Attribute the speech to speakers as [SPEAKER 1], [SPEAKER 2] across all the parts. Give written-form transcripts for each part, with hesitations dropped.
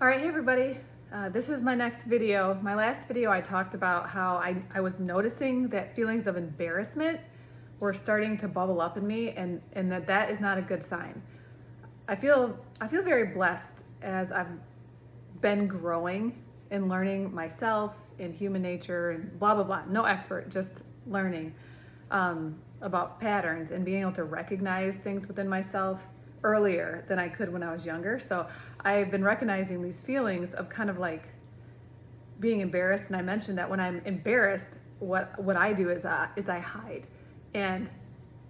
[SPEAKER 1] All right, hey everybody. This is my next video. My last video I talked about how I was noticing that feelings of embarrassment were starting to bubble up in me and that is not a good sign. I feel very blessed as I've been growing and learning myself in human nature and blah, blah, blah. No expert, just learning about patterns and being able to recognize things within myself earlier than I could when I was younger. So I've been recognizing these feelings of kind of like being embarrassed. And I mentioned that when I'm embarrassed, what I do is I hide. And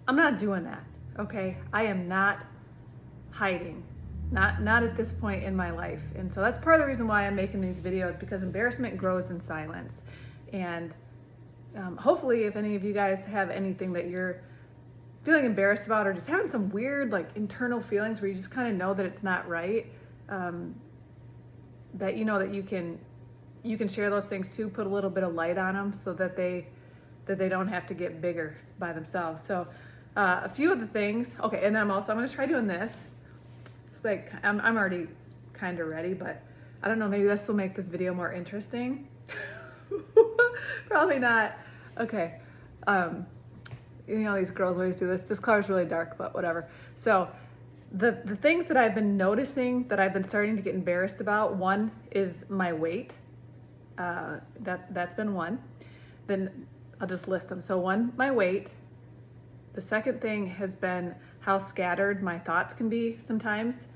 [SPEAKER 1] I'm not doing that, okay? I am not hiding, not at this point in my life. And so that's part of the reason why I'm making these videos, because embarrassment grows in silence. And hopefully if any of you guys have anything that you're feeling embarrassed about, or just having some weird like internal feelings where you just kind of know that it's not right, that you know that you can share those things too, put a little bit of light on them so that they don't have to get bigger by themselves. So a few of the things, okay, and then I'm going to try doing this. It's like I'm already kind of ready, but I don't know, maybe this will make this video more interesting. Probably not. Okay. You know, these girls always do this. This color's really dark, but whatever. So the things that I've been noticing that I've been starting to get embarrassed about, one is my weight. That's been one. Then I'll just list them. So one, my weight. The second thing has been how scattered my thoughts can be sometimes.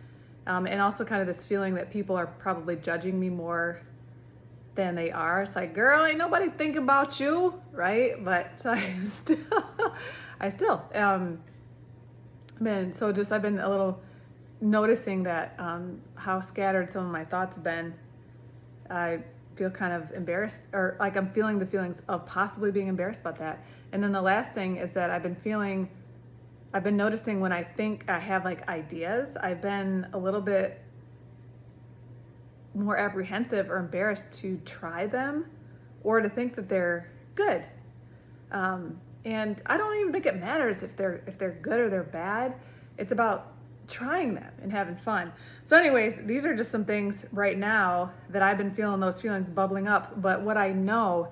[SPEAKER 1] And also kind of this feeling that people are probably judging me more than they are. It's like, girl, ain't nobody thinking about you, right? But so I still, man, so just I've been a little noticing that how scattered some of my thoughts have been. I feel kind of embarrassed, or like I'm feeling the feelings of possibly being embarrassed about that. And then the last thing is that I've been noticing when I think I have like ideas, I've been a little bit more apprehensive or embarrassed to try them or to think that they're good. And I don't even think it matters if they're good or they're bad. It's about trying them and having fun. So anyways, these are just some things right now that I've been feeling those feelings bubbling up. But what I know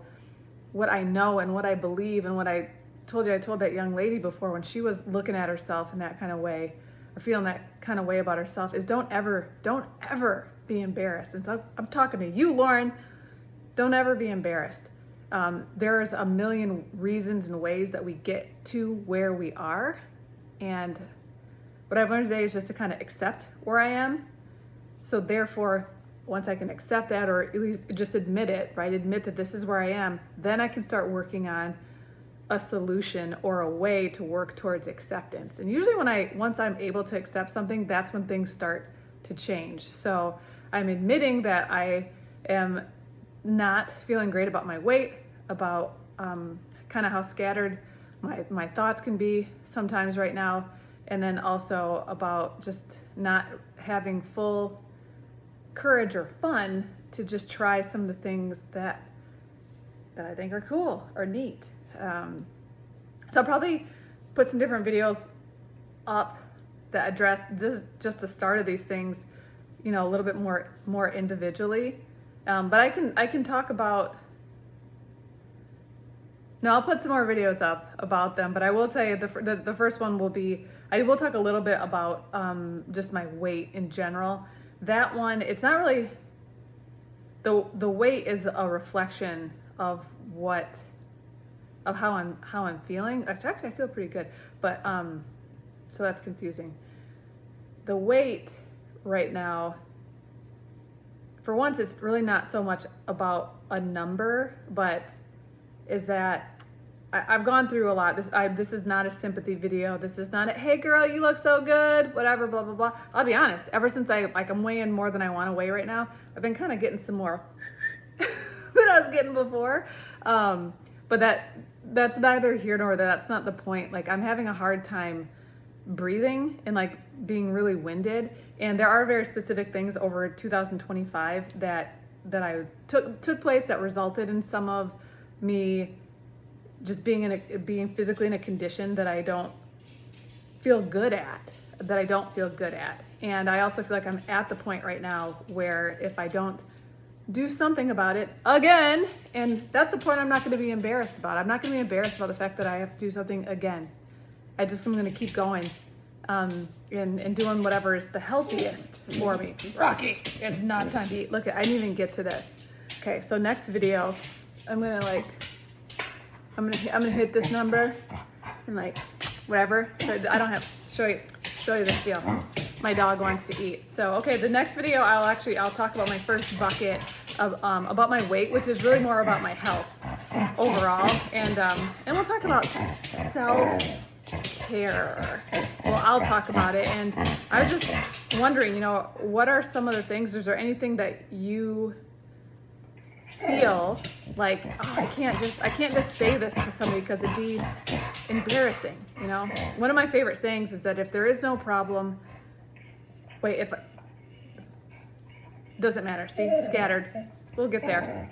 [SPEAKER 1] and what I believe and what I told that young lady before when she was looking at herself in that kind of way or feeling that kind of way about herself is don't ever be embarrassed. And so I'm talking to you, Lauren. Don't ever be embarrassed. There's a million reasons and ways that we get to where we are. And what I've learned today is just to kind of accept where I am. So therefore, once I can accept that, or at least just admit it, right? Admit that this is where I am, then I can start working on a solution or a way to work towards acceptance. And usually once I'm able to accept something, that's when things start to change. So I'm admitting that I am not feeling great about my weight, about kind of how scattered my thoughts can be sometimes right now, and then also about just not having full courage or fun to just try some of the things that I think are cool or neat. So I'll probably put some different videos up that address just the start of these things, you know, a little bit more individually. But I can talk about, no, I'll put some more videos up about them, but I will tell you the first one will be, I will talk a little bit about just my weight in general. That one, it's not really, the weight is a reflection of how I'm feeling. Actually, I feel pretty good, but so that's confusing. The weight right now, for once, it's really not so much about a number, but is that I've gone through a lot. This is not a sympathy video. This is not a, hey girl, you look so good, whatever, blah, blah, blah. I'll be honest, ever since I'm weighing more than I want to weigh right now, I've been kind of getting some more than I was getting before. But that's neither here nor there. That's not the point. Like, I'm having a hard time breathing and like being really winded. And there are very specific things over 2025 that I took place that resulted in some of me just being physically in a condition that I don't feel good at. that I don't feel good at. And I also feel like I'm at the point right now where if I don't do something about it again, and that's the point I'm not going to be embarrassed about. I'm not going to be embarrassed about the fact that I have to do something again. I'm going to keep going and doing whatever is the healthiest for me. Rocky, it's not time to eat. Look, I didn't even get to this. Okay, so next video, I'm gonna hit this number and like whatever. So I don't have show you this deal. My dog wants to eat. So okay, the next video I'll talk about my first bucket of about my weight, which is really more about my health overall, and we'll talk about self-care. Well, I'll talk about it, and I was just wondering, what are some of the things? Is there anything that you feel like, oh, I can't just say this to somebody because it'd be embarrassing, One of my favorite sayings is that if there is no problem, doesn't matter. See, scattered. We'll get there.